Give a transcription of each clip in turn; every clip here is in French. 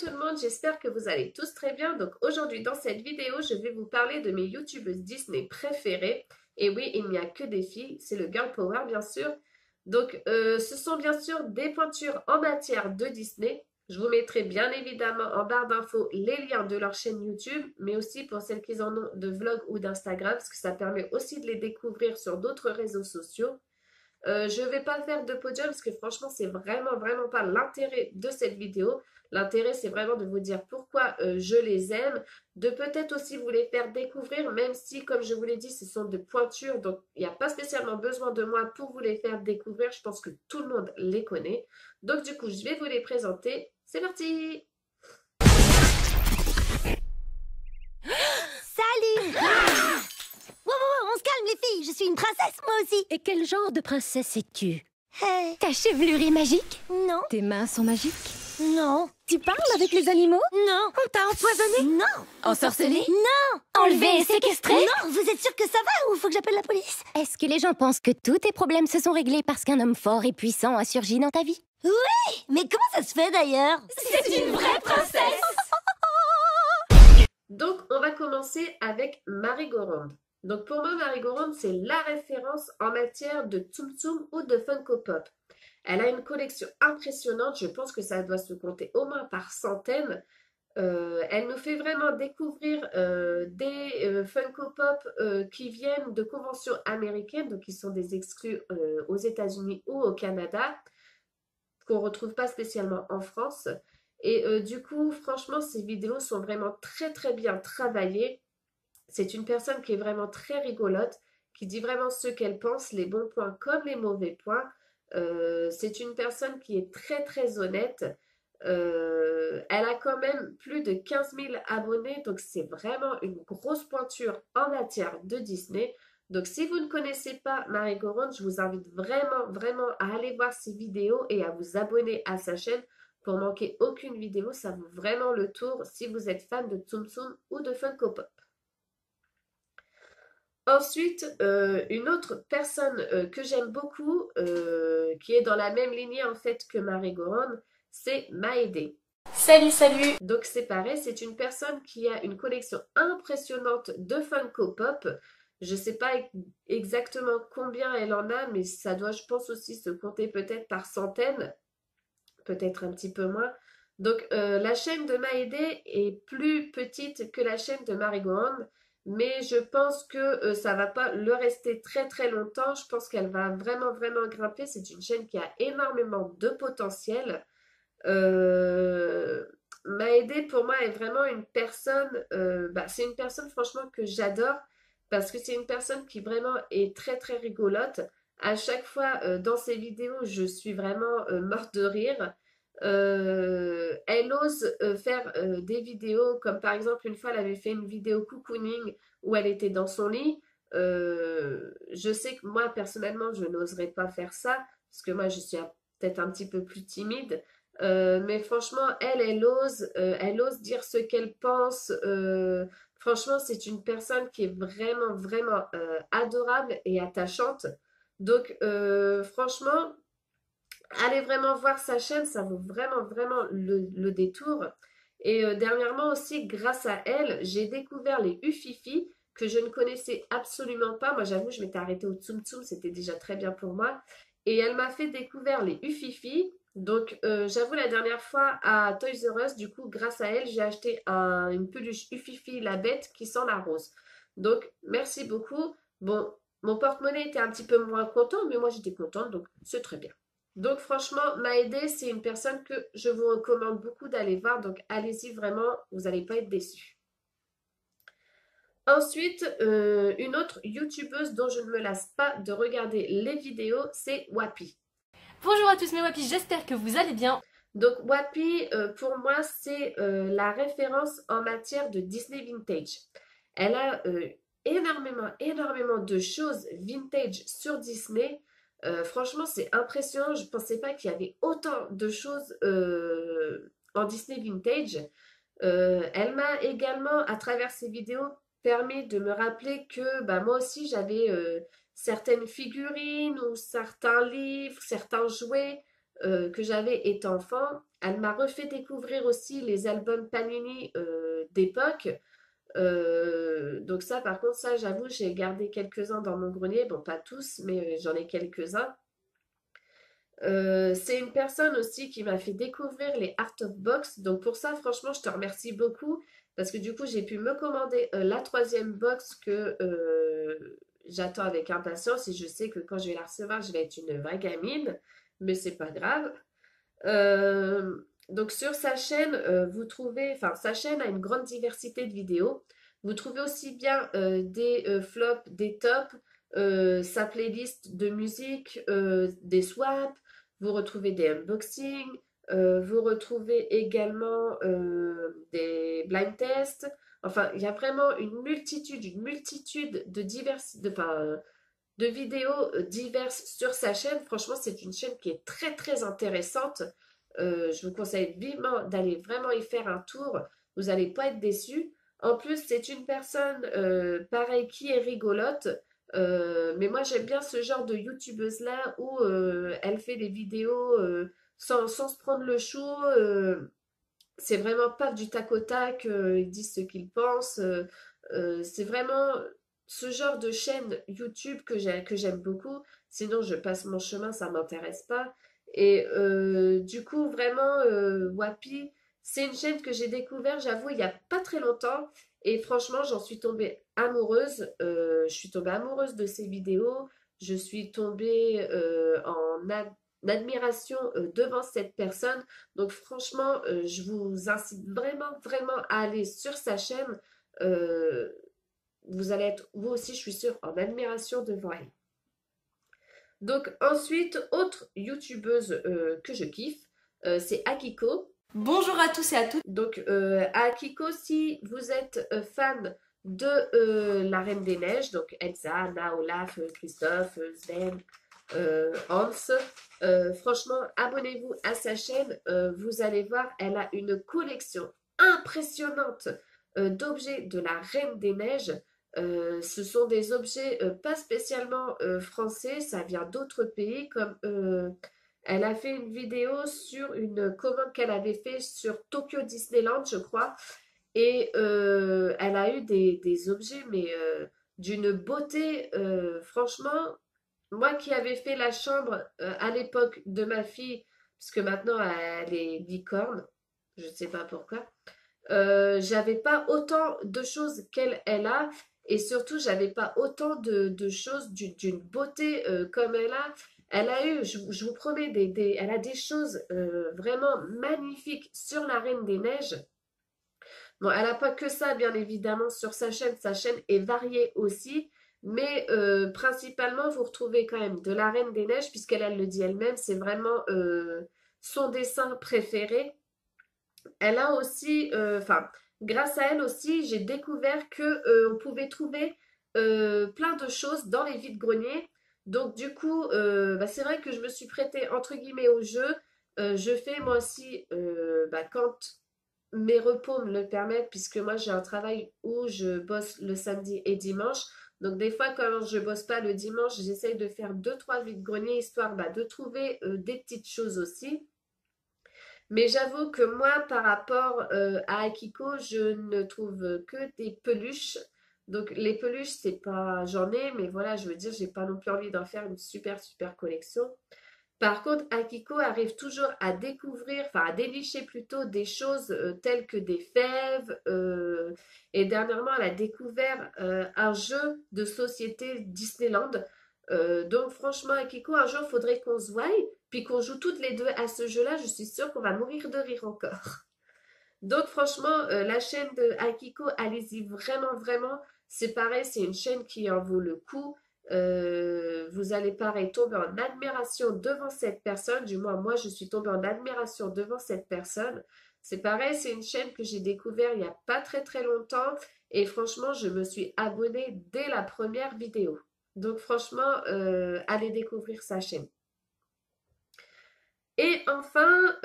tout le monde, j'espère que vous allez tous très bien. Donc aujourd'hui dans cette vidéo, je vais vous parler de mes youtubeuses Disney préférées. Et oui, il n'y a que des filles, c'est le girl power bien sûr. Donc ce sont bien sûr des pointures en matière de Disney. Je vous mettrai bien évidemment en barre d'infos les liens de leur chaîne YouTube, mais aussi pour celles qui en ont de vlog ou d'Instagram, parce que ça permet aussi de les découvrir sur d'autres réseaux sociaux. Je ne vais pas faire de podium parce que franchement, c'est vraiment pas l'intérêt de cette vidéo. L'intérêt, c'est vraiment de vous dire pourquoi je les aime, de peut-être aussi vous les faire découvrir, même si, comme je vous l'ai dit, ce sont de pointures, donc il n'y a pas spécialement besoin de moi pour vous les faire découvrir. Je pense que tout le monde les connaît. Donc du coup, je vais vous les présenter. C'est parti! Salut! Wow, on se calme les filles, je suis une princesse moi aussi. Et quel genre de princesse es-tu? Ta chevelure est magique? Non. Tes mains sont magiques? Non. Tu parles avec les animaux? Non. On t'a empoisonné? Non. Ensorcelé? Non. Enlevé et séquestré? Non, vous êtes sûr que ça va ou faut que j'appelle la police? Est-ce que les gens pensent que tous tes problèmes se sont réglés parce qu'un homme fort et puissant a surgi dans ta vie? Oui, mais comment ça se fait d'ailleurs? C'est une vraie princesse! Donc, on va commencer avec Marie-Goronde. Donc, pour moi, Marie-Goronde, c'est la référence en matière de Tsum Tsum ou de Funko Pop. Elle a une collection impressionnante, je pense que ça doit se compter au moins par centaines. Elle nous fait vraiment découvrir des Funko Pop qui viennent de conventions américaines, donc qui sont des exclus aux États-Unis ou au Canada, qu'on ne retrouve pas spécialement en France. Et du coup, franchement, ces vidéos sont vraiment très bien travaillées. C'est une personne qui est vraiment très rigolote, qui dit vraiment ce qu'elle pense, les bons points comme les mauvais points. C'est une personne qui est très honnête. Elle a quand même plus de 15 000 abonnés, donc c'est vraiment une grosse pointure en matière de Disney. Donc si vous ne connaissez pas Marie-Goronde, je vous invite vraiment à aller voir ses vidéos et à vous abonner à sa chaîne pour manquer aucune vidéo. Ça vaut vraiment le tour si vous êtes fan de Tsum Tsum ou de Funko Pop. Ensuite, une autre personne que j'aime beaucoup, qui est dans la même lignée en fait que Marie-Goronde, c'est Maëdé. Salut! Donc c'est pareil, c'est une personne qui a une collection impressionnante de Funko Pop. Je ne sais pas exactement combien elle en a, mais ça doit, je pense aussi, se compter peut-être par centaines, peut-être un petit peu moins. Donc la chaîne de Maëdé est plus petite que la chaîne de Marie-Goronde, mais je pense que ça va pas le rester très longtemps. Je pense qu'elle va vraiment grimper. C'est une chaîne qui a énormément de potentiel. Maëdé pour moi est vraiment une personne, c'est une personne franchement que j'adore parce que c'est une personne qui vraiment est très rigolote. À chaque fois dans ses vidéos, je suis vraiment morte de rire. Elle ose faire des vidéos comme par exemple une fois elle avait fait une vidéo cocooning où elle était dans son lit. Je sais que moi personnellement je n'oserais pas faire ça parce que moi je suis peut-être un petit peu plus timide. Mais franchement, elle ose dire ce qu'elle pense. Franchement, c'est une personne qui est vraiment adorable et attachante. Donc, franchement, allez vraiment voir sa chaîne, ça vaut vraiment le détour. Et dernièrement aussi, grâce à elle, j'ai découvert les Ufifi que je ne connaissais absolument pas. Moi, j'avoue, je m'étais arrêtée au Tsum Tsum, c'était déjà très bien pour moi. Et elle m'a fait découvrir les Ufifi. Donc, j'avoue, la dernière fois à Toys R Us, du coup, grâce à elle, j'ai acheté une peluche Ufifi la bête qui sent la rose. Donc, merci beaucoup. Bon, mon porte-monnaie était un petit peu moins content, mais moi, j'étais contente, donc c'est très bien. Donc, franchement, Maëdé, c'est une personne que je vous recommande beaucoup d'aller voir. Donc, allez-y vraiment, vous n'allez pas être déçus. Ensuite, une autre youtubeuse dont je ne me lasse pas de regarder les vidéos, c'est Wappy. Bonjour à tous mes wapis, j'espère que vous allez bien. Donc Wappy, pour moi, c'est la référence en matière de Disney Vintage. Elle a énormément de choses vintage sur Disney. Franchement, c'est impressionnant. Je ne pensais pas qu'il y avait autant de choses en Disney Vintage. Elle m'a également, à travers ses vidéos, permis de me rappeler que moi aussi, j'avais certaines figurines ou certains livres, certains jouets que j'avais étant enfant. elle m'a refait découvrir aussi les albums Panini d'époque. Donc ça, par contre, ça, j'avoue, j'ai gardé quelques-uns dans mon grenier. Bon, pas tous, mais j'en ai quelques-uns. C'est une personne aussi qui m'a fait découvrir les Art of Box. Donc pour ça, franchement, je te remercie beaucoup. Parce que du coup, j'ai pu me commander la troisième box que j'attends avec impatience. Et je sais que quand je vais la recevoir, je vais être une vraie gamine. Mais c'est pas grave. Donc sur sa chaîne, vous trouvez, enfin sa chaîne a une grande diversité de vidéos. Vous trouvez aussi bien des flops, des tops, sa playlist de musique, des swaps, vous retrouvez des unboxings, vous retrouvez également des blind tests. Enfin, il y a vraiment une multitude de de vidéos diverses sur sa chaîne. Franchement, c'est une chaîne qui est très très intéressante. Je vous conseille vivement d'aller vraiment y faire un tour. Vous n'allez pas être déçus. En plus, c'est une personne, pareil, qui est rigolote. Mais moi, j'aime bien ce genre de youtubeuse-là où elle fait des vidéos sans se prendre le chou. C'est vraiment pas du tac au tac. Ils disent ce qu'ils pensent. C'est vraiment ce genre de chaîne YouTube que j'aime beaucoup. Sinon, je passe mon chemin, ça m'intéresse pas. Et du coup, vraiment, Wapi, c'est une chaîne que j'ai découvert, j'avoue, il n'y a pas très longtemps. Et franchement, j'en suis tombée amoureuse. Je suis tombée amoureuse de ses vidéos. Je suis tombée admiration devant cette personne. Donc franchement, je vous incite vraiment, vraiment à aller sur sa chaîne. Euh, Vous allez être, vous aussi, je suis sûre, en admiration devant elle. Donc ensuite, autre youtubeuse que je kiffe, c'est Akiko. Bonjour à tous et à toutes. Donc Akiko, si vous êtes fan de la Reine des Neiges, donc Elsa, Anna, Olaf, Christophe, Sven, Hans, franchement, abonnez-vous à sa chaîne. Vous allez voir, elle a une collection impressionnante d'objets de la Reine des Neiges. Ce sont des objets pas spécialement français, ça vient d'autres pays, comme elle a fait une vidéo sur une commande qu'elle avait fait sur Tokyo Disneyland, je crois, et elle a eu des objets, mais d'une beauté, franchement, moi qui avais fait la chambre à l'époque de ma fille, parce que maintenant elle est licorne, je ne sais pas pourquoi, j'avais pas autant de choses qu'elle elle a, et surtout j'avais pas autant de choses d'une beauté comme elle a. Elle a eu, je vous promets, elle a des choses vraiment magnifiques sur la Reine des Neiges. Bon, elle n'a pas que ça, bien évidemment, sur sa chaîne. Sa chaîne est variée aussi. Mais principalement, vous retrouvez quand même de la Reine des Neiges, puisqu'elle elle le dit elle-même, c'est vraiment son dessin préféré. Elle a aussi, enfin, grâce à elle aussi, j'ai découvert que on pouvait trouver plein de choses dans les vides-greniers. Donc du coup, bah, c'est vrai que je me suis prêtée entre guillemets au jeu. Je fais moi aussi, bah, quand mes repos me le permettent, puisque moi j'ai un travail où je bosse le samedi et dimanche. Donc des fois quand je bosse pas le dimanche, j'essaye de faire deux trois vides-greniers histoire bah, de trouver des petites choses aussi. Mais j'avoue que moi, par rapport à Akiko, je ne trouve que des peluches. Donc les peluches, c'est pas, j'en ai, mais voilà, je veux dire, j'ai pas non plus envie d'en faire une super collection. Par contre, Akiko arrive toujours à découvrir, enfin à dénicher plutôt des choses telles que des fèves. Et dernièrement, elle a découvert un jeu de société Disneyland. Donc franchement, Akiko, un jour, il faudrait qu'on se voie, puis qu'on joue toutes les deux à ce jeu-là. Je suis sûre qu'on va mourir de rire encore. Donc franchement, la chaîne de Akiko, allez-y vraiment, vraiment. C'est pareil, c'est une chaîne qui en vaut le coup. Vous allez pareil tomber en admiration devant cette personne. Du moins, moi, je suis tombée en admiration devant cette personne. C'est pareil, c'est une chaîne que j'ai découvert il n'y a pas très longtemps. Et franchement, je me suis abonnée dès la première vidéo. Donc franchement, allez découvrir sa chaîne. Et enfin,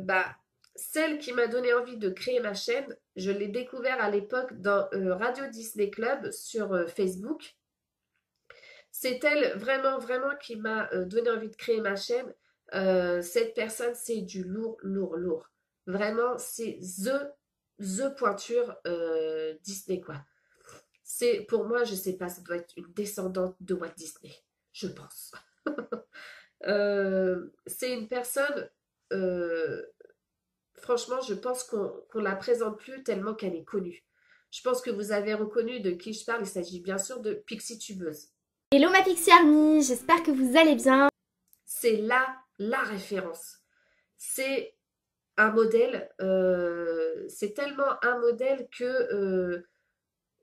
bah, celle qui m'a donné envie de créer ma chaîne, je l'ai découvert à l'époque dans Radio Disney Club sur Facebook. C'est elle vraiment qui m'a donné envie de créer ma chaîne. Cette personne, c'est du lourd, lourd, lourd. Vraiment, c'est the pointure Disney, quoi. C'est, pour moi, je sais pas, ça doit être une descendante de Walt Disney, je pense. C'est une personne, euh, franchement, je pense qu'on la présente plus tellement qu'elle est connue. Je pense que vous avez reconnu de qui je parle. Il s'agit bien sûr de Pixie Tubeuse. Hello ma Pixie Army, j'espère que vous allez bien. C'est la référence. C'est un modèle. C'est tellement un modèle que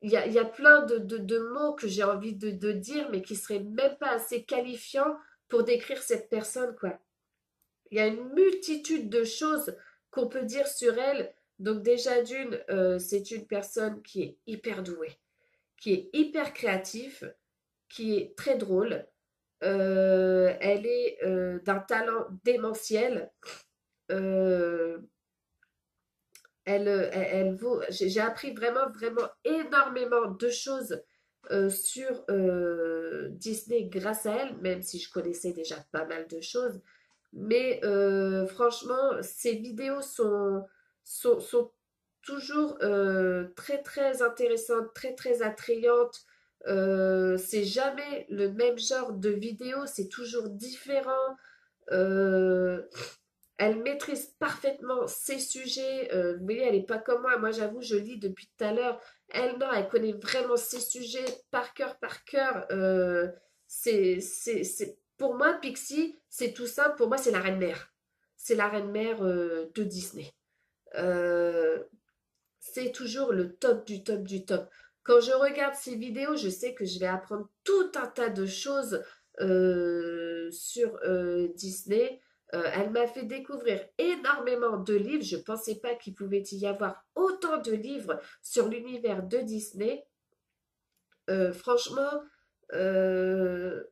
il y a plein de mots que j'ai envie de dire, mais qui seraient même pas assez qualifiants pour décrire cette personne, quoi. Il y a une multitude de choses qu'on peut dire sur elle. Donc déjà d'une, c'est une personne qui est hyper douée, qui est hyper créative, qui est très drôle. Elle est d'un talent démentiel. Euh, elle vaut. J'ai appris vraiment, vraiment énormément de choses sur Disney grâce à elle, même si je connaissais déjà pas mal de choses. Mais franchement, ces vidéos sont toujours très très intéressantes, très très attrayantes. C'est jamais le même genre de vidéo, c'est toujours différent. Euh, Elle maîtrise parfaitement ses sujets. Vous voyez, elle n'est pas comme moi. Moi, j'avoue, je lis depuis tout à l'heure. Elle, non, elle connaît vraiment ses sujets par cœur, par cœur. Pour moi, Pixie, c'est tout simple. Pour moi, c'est la reine-mère. C'est la reine-mère de Disney. Euh, c'est toujours le top du top du top. Quand je regarde ces vidéos, je sais que je vais apprendre tout un tas de choses sur Disney. Elle m'a fait découvrir énormément de livres. Je ne pensais pas qu'il pouvait y avoir autant de livres sur l'univers de Disney. Franchement, euh,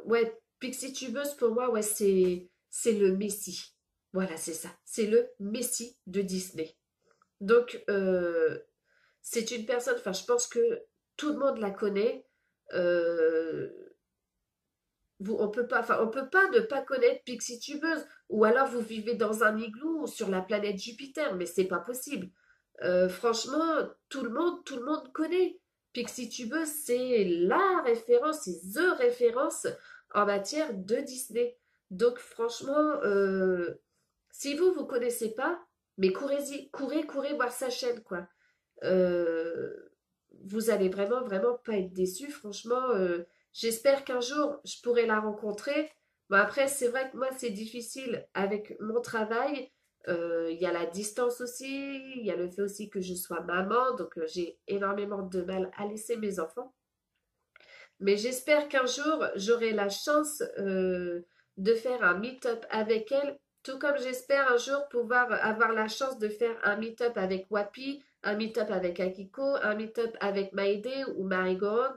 ouais, Pixie Tubeuse pour moi, ouais, c'est le Messie. Voilà, c'est ça. C'est le Messie de Disney. Donc, c'est une personne, enfin, je pense que tout le monde la connaît. Euh, on peut pas ne pas connaître Pixie Tubeuse. Ou alors vous vivez dans un igloo sur la planète Jupiter, mais c'est pas possible. Franchement, tout le monde connaît. Pixie Tubeuse, c'est la référence, c'est the référence en matière de Disney. Donc franchement, si vous connaissez pas, mais courez-y, courez voir sa chaîne, quoi. Euh, Vous allez vraiment, vraiment pas être déçus. Franchement, j'espère qu'un jour, je pourrai la rencontrer. Bon, après, c'est vrai que moi, c'est difficile avec mon travail. Il y a la distance aussi. Il y a le fait aussi que je sois maman. Donc, j'ai énormément de mal à laisser mes enfants. Mais j'espère qu'un jour, j'aurai la chance de faire un meet-up avec elle, tout comme j'espère un jour pouvoir avoir la chance de faire un meet-up avec Wapi, un meet-up avec Akiko, un meet-up avec Maïdé ou Marie-Gold.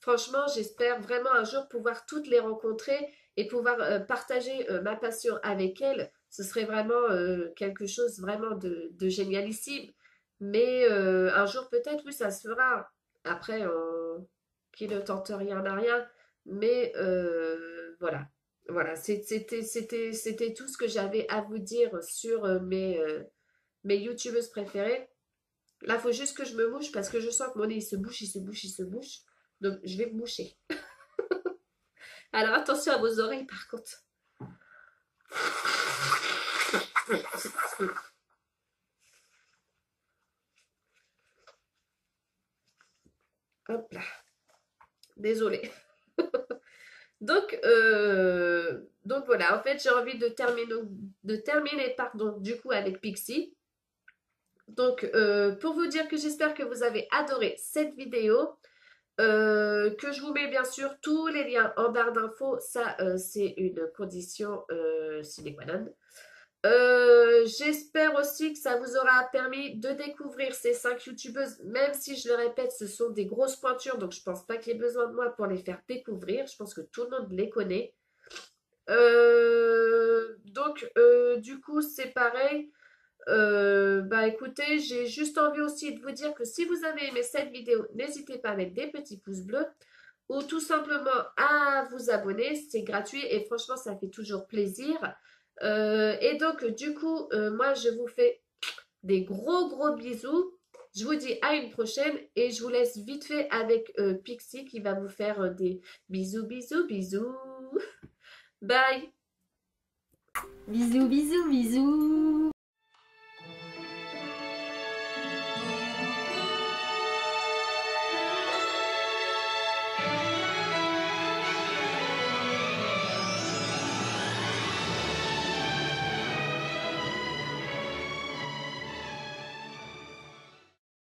Franchement, j'espère vraiment un jour pouvoir toutes les rencontrer et pouvoir partager ma passion avec elles. Ce serait vraiment quelque chose vraiment de génialissime. Mais un jour peut-être, oui, ça se fera. Après, qui ne tente rien n'a rien. Mais voilà. Voilà, c'était tout ce que j'avais à vous dire sur mes youtubeuses préférées. Là, il faut juste que je me mouche parce que je sens que mon nez il se bouche, il se bouche, il se bouche. Donc, je vais me moucher. Alors, attention à vos oreilles par contre. Hop là. Désolée. Donc voilà, en fait, j'ai envie de terminer pardon, du coup avec Pixie. Donc, pour vous dire que j'espère que vous avez adoré cette vidéo, que je vous mets bien sûr tous les liens en barre d'infos, ça c'est une condition sine qua non. J'espère aussi que ça vous aura permis de découvrir ces 5 youtubeuses, même si je le répète, ce sont des grosses pointures, donc je pense pas qu'il y ait besoin de moi pour les faire découvrir. Je pense que tout le monde les connaît. Du coup, c'est pareil. Bah écoutez, j'ai juste envie aussi de vous dire que si vous avez aimé cette vidéo, n'hésitez pas à mettre des petits pouces bleus. ou tout simplement à vous abonner. C'est gratuit et franchement, ça fait toujours plaisir. Et donc, du coup, moi, je vous fais des gros bisous. Je vous dis à une prochaine et je vous laisse vite fait avec Pixie qui va vous faire des bisous. Bye. Bisous, bisous, bisous.